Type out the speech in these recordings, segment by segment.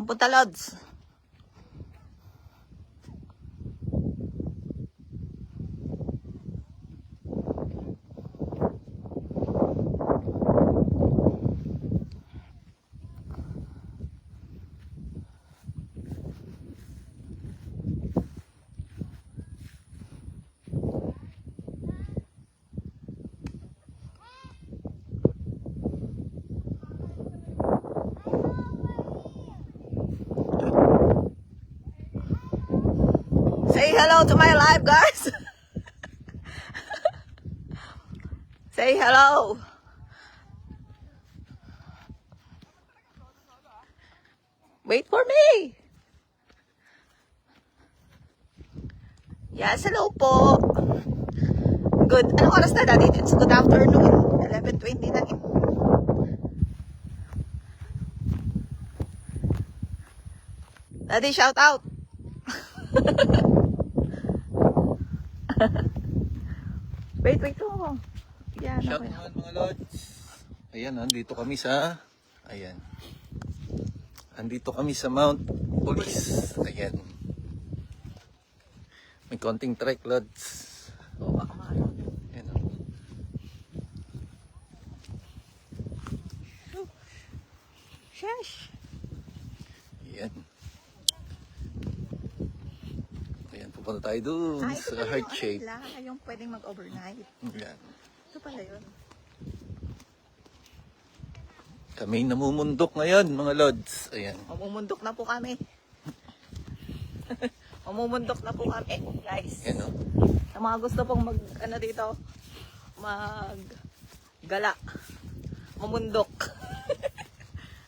Saan punta, Lods? Say hello to my live, guys. Say hello. Wait for me. Yes, hello po. Good. Anong oras na natin? It's good afternoon. 11:20 na rin. Daddy, shout out. Wait lang. Yan, Shout okay. naman mga lods. Ayan, andito kami sa... Ayan. Andito kami sa Mount Police. Ayan. May konting trek, lods. Oo, baka maano. Ayan. Sheesh. Ayan. Ayan, pupunta tayo dun Ito sa pala heart yung shape. ano nila, yung pwedeng mag-overnight. Ayan. Ito pala yun. Kami namumundok ngayon, mga lods. Ayan. Mamumundok na po kami. Mamumundok na po kami, guys. Ayan, o. Sa mga gusto pong gala. Mamundok.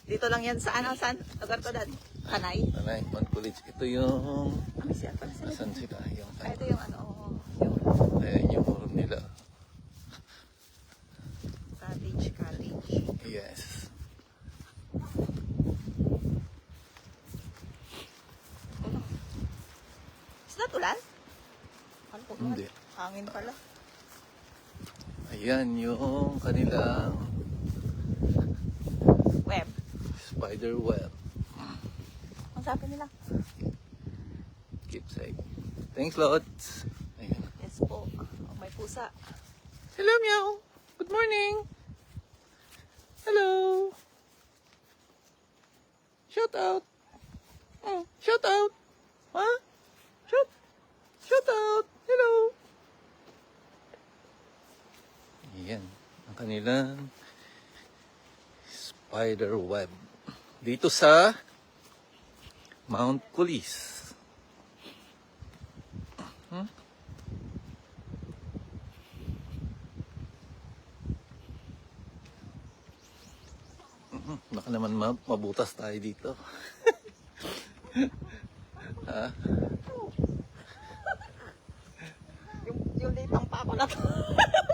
Dito lang yan sa saan? Lugar to, Dad? Kanay? Tanay, Mount Police. Ito yung... Ano siya? Pala sila. Asan sila? Yung... Ito yung yung Ayan, yung room nila. cottage. Yes. Is that ulan? Ano po? Hindi. Hangin pala. Ayan yung kanilang Web. spider web. Ang sabi nila. Keepsake. Thanks, lots. Ayan. Yes po. Oh, may pusa. Hello, meow. Good morning. Hello. Shout out. Oh, shout out. Huh? Shout out. Hello. Ayan. Ang kanilang spider web. Dito sa Mount Police. Baka naman mabutas tayo dito. Ha? Yung litang pa ako na to.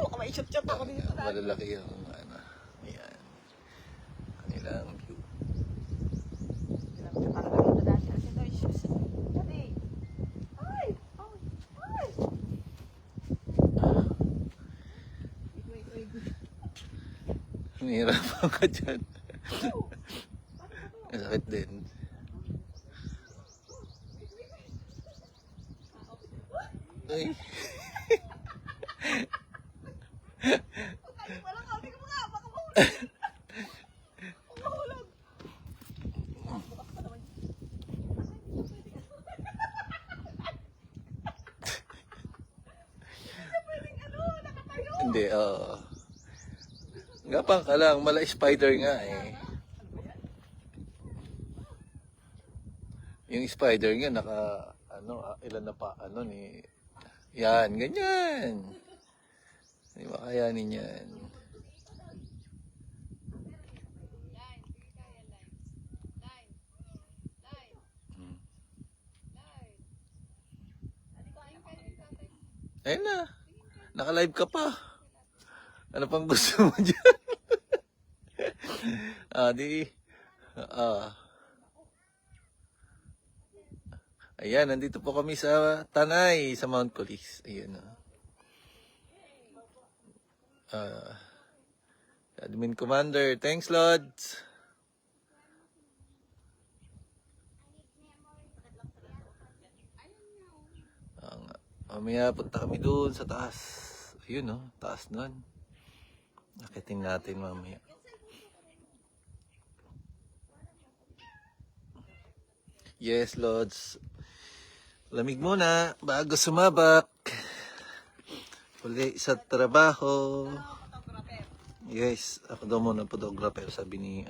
Baka may shoot ako dito. Malalaki yung ano. Ayan. Kanilang view. Mahirapan ka dyan. Ang sakit din. Ay. Hindi, gapang ka lang, mala spider nga eh. Yung spider nga naka ilan na pa ni yan, ganyan. Hindi makayanin yan. Ayun na. Naka-live ka pa. Ano pang gusto mo dyan? Ayan, nandito po kami sa Tanay, sa Mount Police. Ayan. Admin Commander, thanks, Lods. Mamaya punta kami doon sa taas. Ayun no, taas nun. Akitin natin mamaya. Yes, Lods. Lamig muna bago sumabak. Uli sa trabaho. Yes, ako daw muna photographer, sabi ni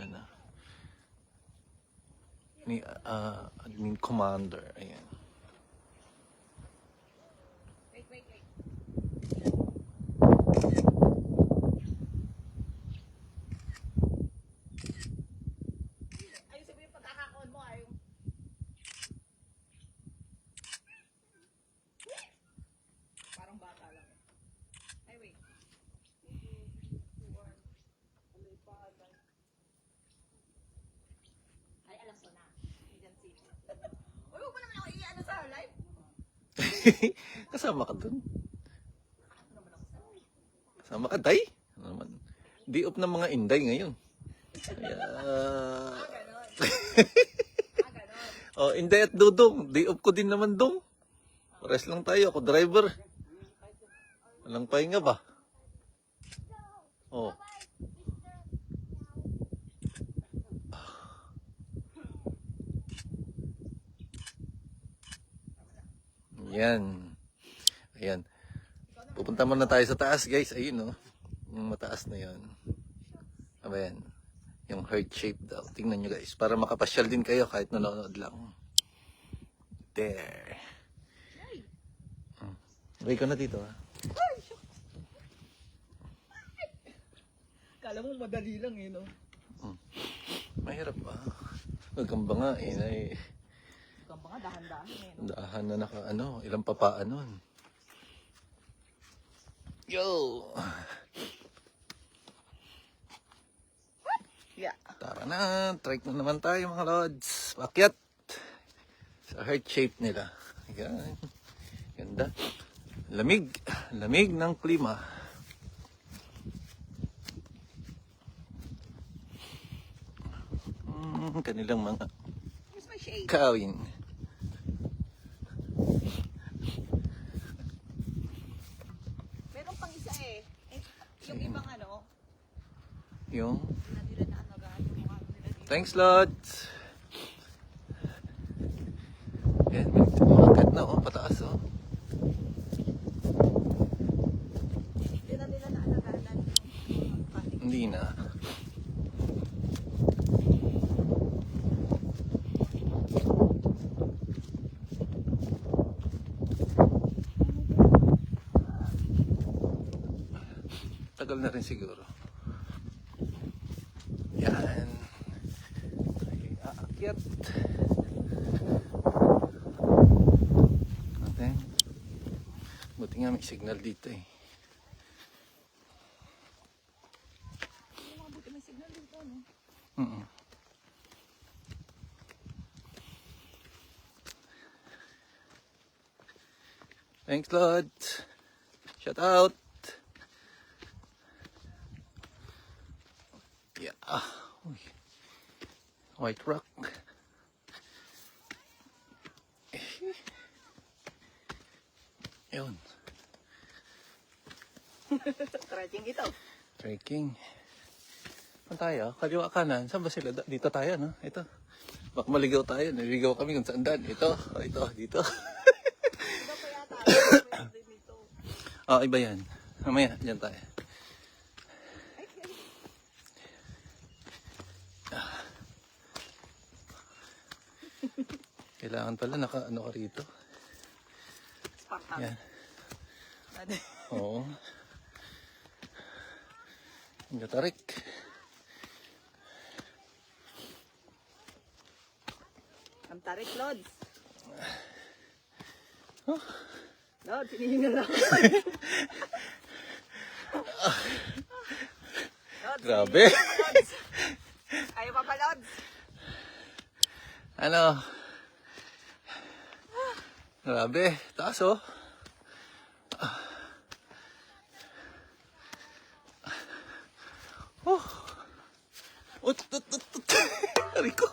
admin commander. Ayan. Ayusin mo yung pagkakakon mo. Parang bata lang. Ay, wait. Ay, alam ko na. Agency. Uy, huwag mo naman ako i-ano sa live. Kasama ka dun. Kasama ka, Day? Ano naman? Di off ng mga inday ngayon. Kaya... Ganon. Oh, Inday at Dudong. Di off ko din naman dong. Pares lang tayo. Ako driver. Walang pahinga ba? Oh. Yan. Ayan. Pupunta muna tayo sa taas, guys. Ayun, no? Yung mataas na yan. Aba yan. Yung heart shape daw. Tingnan nyo, guys. Para makapasyal din kayo kahit nanonood lang. There. Wait ko na dito, ha? Kala mo madali lang eh, no? Mahirap ba? Nagkamba nga, eh. Ikaw pa nga, dahan-dahan eh, no? Dahan na ilang papaan nun. Yo! Yeah. Tara na, trek na naman tayo mga lods. Pakyat! Sa heart shape nila. Ayan. Ganda. Lamig. Lamig ng klima. Kanilang mga Where's my shade? kawin. Meron pang isa eh. Yung ibang ano, Yung nila na ano yung mga ano nila dito. thanks lods. Yan, umakat na pataas Hindi na nila naalagaan yung panig. Hindi na. Tagal na rin siguro. Yan. Okay, aakyat. Okay. Buti nga may signal dito eh. Mabuti may signal dito, no? Thanks, Lord. Shout out. Yeah. Uy. White rock. Yun. Trekking ito. Trekking. Saan tayo? Kaliwa kanan. Saan ba sila? Dito tayo, no? Ito. Baka maligaw tayo. Naligaw kami kung saan daan. Ito. Dito. Iba pa yata. Iba din ito. Iba yan. Mamaya, dyan tayo. Kailangan pala naka-ano ka rito. Spartan. Yan. Oo. Ang gatarik. Ang tarik, Lods. Lods, hinihinga lang. Lods, Grabe. Lods. Ayaw pa pa, Lods. Ano? Grabe. Taas Ut. Aray ko.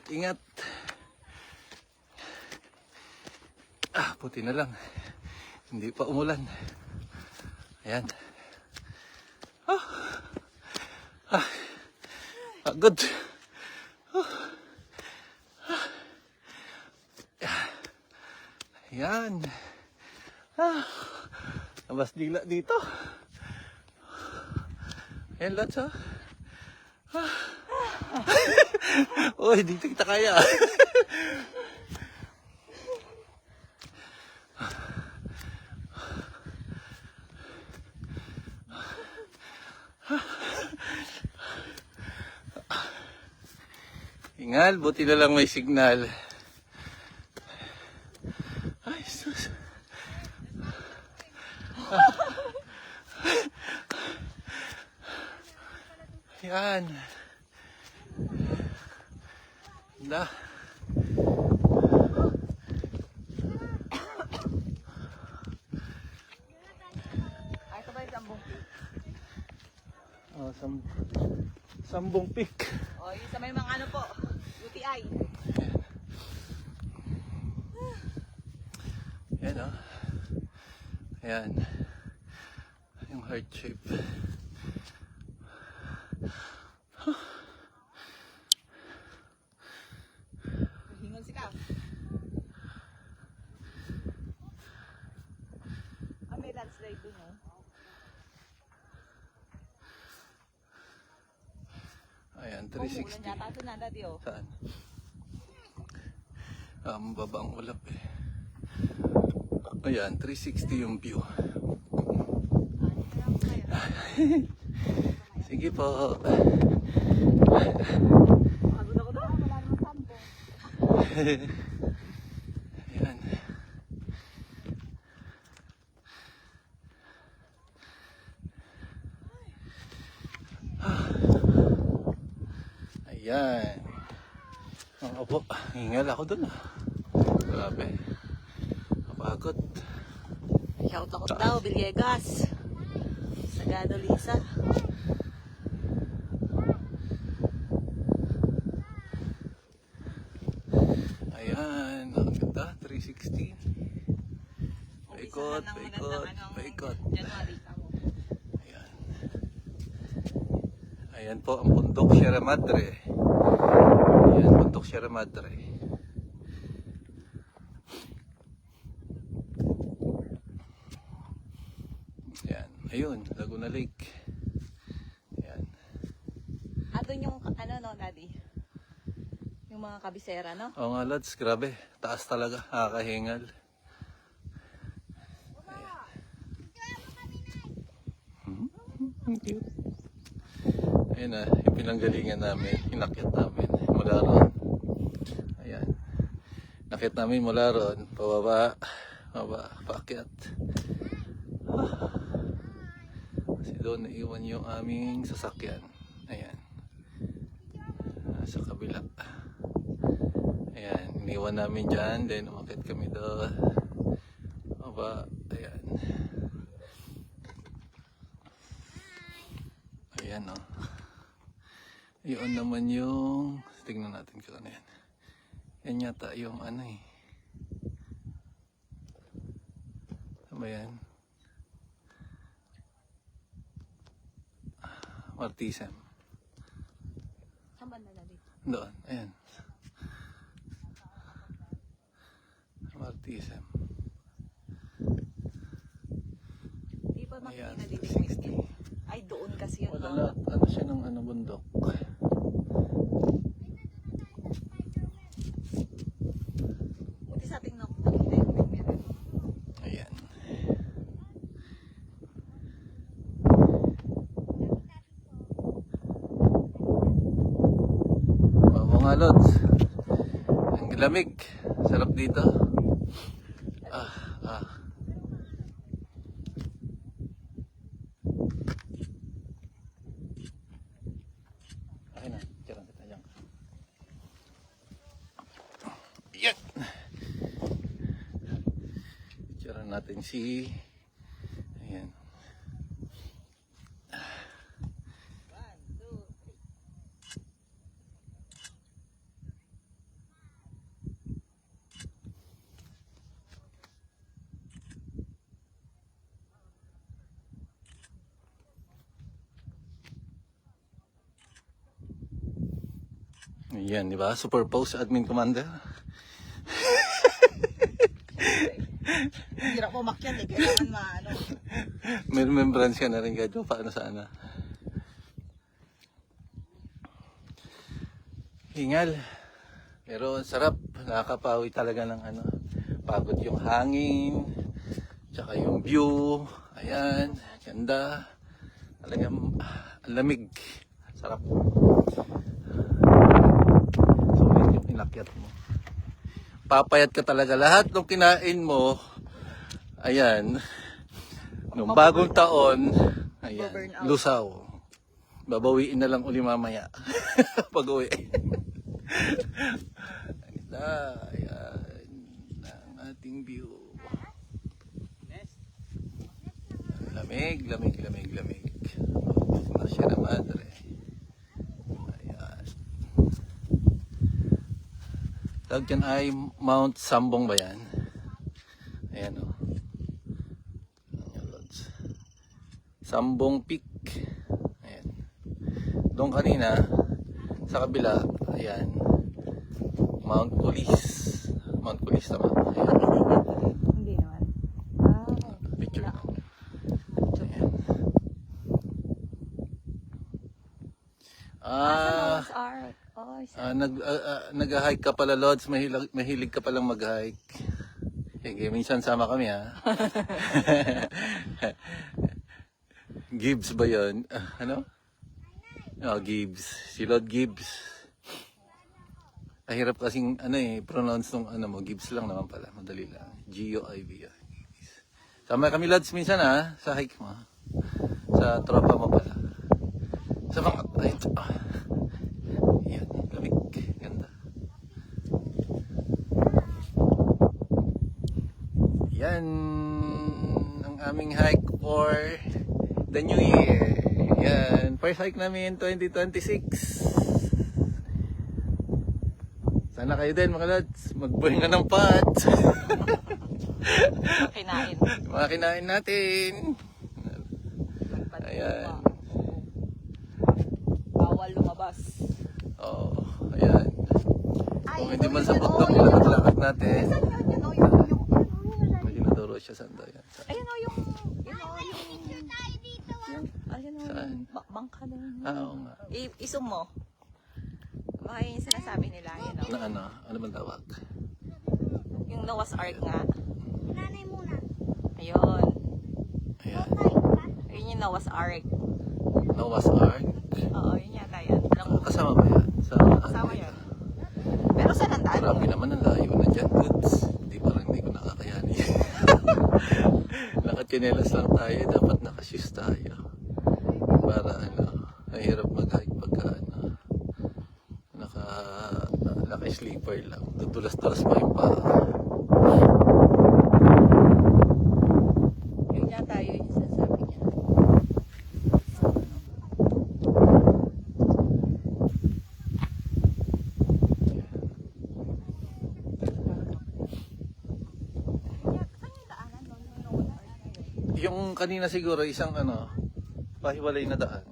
Ingat. Puti na lang. Hindi pa umulan. Ayan. Good. Ayan. Nabas dila dito. Ayan, lots, ha? Uy, dito kita kaya. Ingal, buti na lang may signal. Ay, sus. Yan. Na. Ay, ito ba yung Sambong Peak? Oh, Sambong Peak. O, yung sa may mga ano po, UTI. Yan, oh. Ayan. Yung heart shape. Hingal si Ka. May landslide dun, oh. Ayan, Umulan 360. yata ito na, Daddy, oh. Saan? Mababa ang ulap eh. Ayan, 360 yung view. Sige po. Pagod ako doon. Wala naman Sambong. Ayan. Ayan. Opo, hingal ako dun ah. Grabe. Kapagod. Shout out daw, Villegas. Sagado Lisa. Ayan, ang ganda, 360. Paikot, paikot, paikot. January. Ayan. Ayan po ang bundok Sierra Madre. Ayan, bundok Sierra Madre. Ayan, ayun, Laguna Lake. Ayan. Doon yung ano no, Daddy? Yung mga kabisera, no? Oo nga lads, grabe. Taas talaga, nakakahingal. Cute. Ayun na, yung pinanggalingan namin, inakyat namin mula ron. Ayan. Nakyat namin mula ron, pababa, paakyat. Kasi doon naiwan yung aming sasakyan. Ayan. Sa kabila. Ayan, iniwan namin dyan, then umakyat kami doon. Baba, ayan. Ayan, oh. Yun naman yung, tingnan natin kung ano yan. Yan yata yung ano eh. Ano ba yan? Martisem. Saan ba na, Daddy? Doon, ayan. Martisem. Di pa Ayan, makikita dito 60. Ay, doon kasi yun. Wala No? na, ano siya ng ano, bundok. Buti sa ating nakita yung meron. Ayan. Oo nga, Lods. Ang lamig. Sarap dito. Ah. Okay na. Tiyarang kita dyan. Yan. Tiyarang natin si... Ayan. Ayan, di ba? Super Post Admin Commander. Hirap mo makyat eh. Kailangan maano. May remembrance ka na rin kahit paano sana. Hingal. Pero ang sarap. Nakakapawi talaga ng ano. Pagod yung hangin. Tsaka yung view. Ayan. Ganda. Talagang ang lamig. Sarap. So, yun yung inakyat mo. Papayat ka talaga. Lahat ng kinain mo, ayan, nung bagong taon, ayan, lusaw. Babawiin na lang uli mamaya. Pag-uwi. Ayan, ang ating view. Lamig, lamig, lamig, lamig. Na siya na madre. Ayan. Tawag dyan ay Mount Sambong ba yan? Ayan o. Sambong Peak. Ayan. Doon kanina, sa kabila, ayan, Mount Kulis. Mount Kulis tama. Ayan. Hindi naman. Picture na. Ayan. Nag-hike ka pala, Lods. Mahilig ka palang mag-hike. Sige, minsan sama kami, ha? Gibbs ba yun? Ano? Oh, Gibbs. Si Lord Gibbs. Ahirap kasing, pronounce nung, Gibbs lang naman pala. Madali lang. G-O-I-B. Sama kami, Lods, minsan, ha? Sa hike mo. Sa tropa mo pala. Sa mga, yan, lamig. Ganda. Yan ang aming hike for the new year. Yan, first hike namin 2026. Sana kayo din mga lads, magbuhinga ng pot. Kinain. Mga kinain natin. Ayan. Bawal lumabas. Oh, ayan. Kung hindi man sa bundok, ilakad-lakad natin. May ginaduro siya sanda yan. Ayun o yung ayun o Saan? yung bangka doon. Oo nga. Isum mo. Baka yun yung sinasabi nila. Yun o. Na ano? Ano bang tawag? Yung Noah's Ark nga. Nanay muna. Ayun. Ayan. Ayun yung Noah's Ark. Noah's Ark. Oo, yun yata yan. Kasama ba yan? Kasama yun. Pero saan ang daan? Grabe naman ang layo na dyan, dudes. Hindi ko nakakayanin. Nakachinelas lang tayo, dapat nakashoes tayo. Para mahirap mag-hike pagka naka-sleeper lang. Tutulas-tulas pa yung paa. Yun yata yun yung sinasabi niya. Yung kanina siguro isang pahiwalay na daan.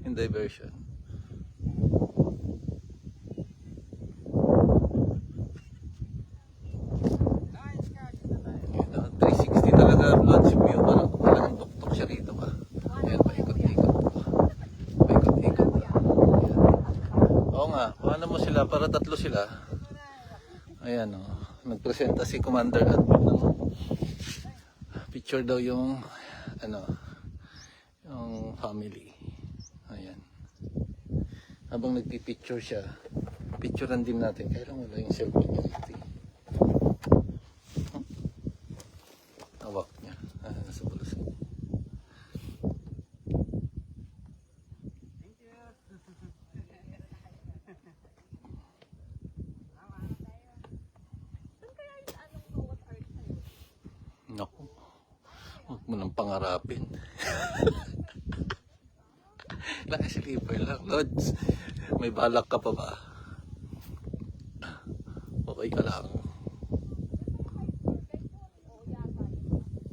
Yung diversion. Yun, 360 talaga vlog si Mio. Parang tuktok siya rito pa. Ayan, paikot-ikot. Paikot-ikot. Ayan. Oo nga, paano mo sila? Para tatlo sila. Ayan o. Nagpresenta si Commander Admin ng picture daw yung yung family. Ayan. Habang nagpipicture siya, picturean din natin. Kaya lang wala yung cellphone niya dito. Hawak niya. Nasa bulas. Naku. Huwag mo nang pangarapin. Naka-sleeper lang, Lods. May balak ka pa ba? Okay ka lang.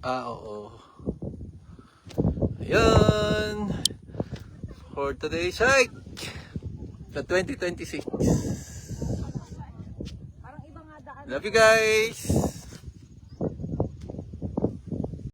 Oo. Ayan. For today's hike. Sa 2026. Parang iba nga daan. Love you guys!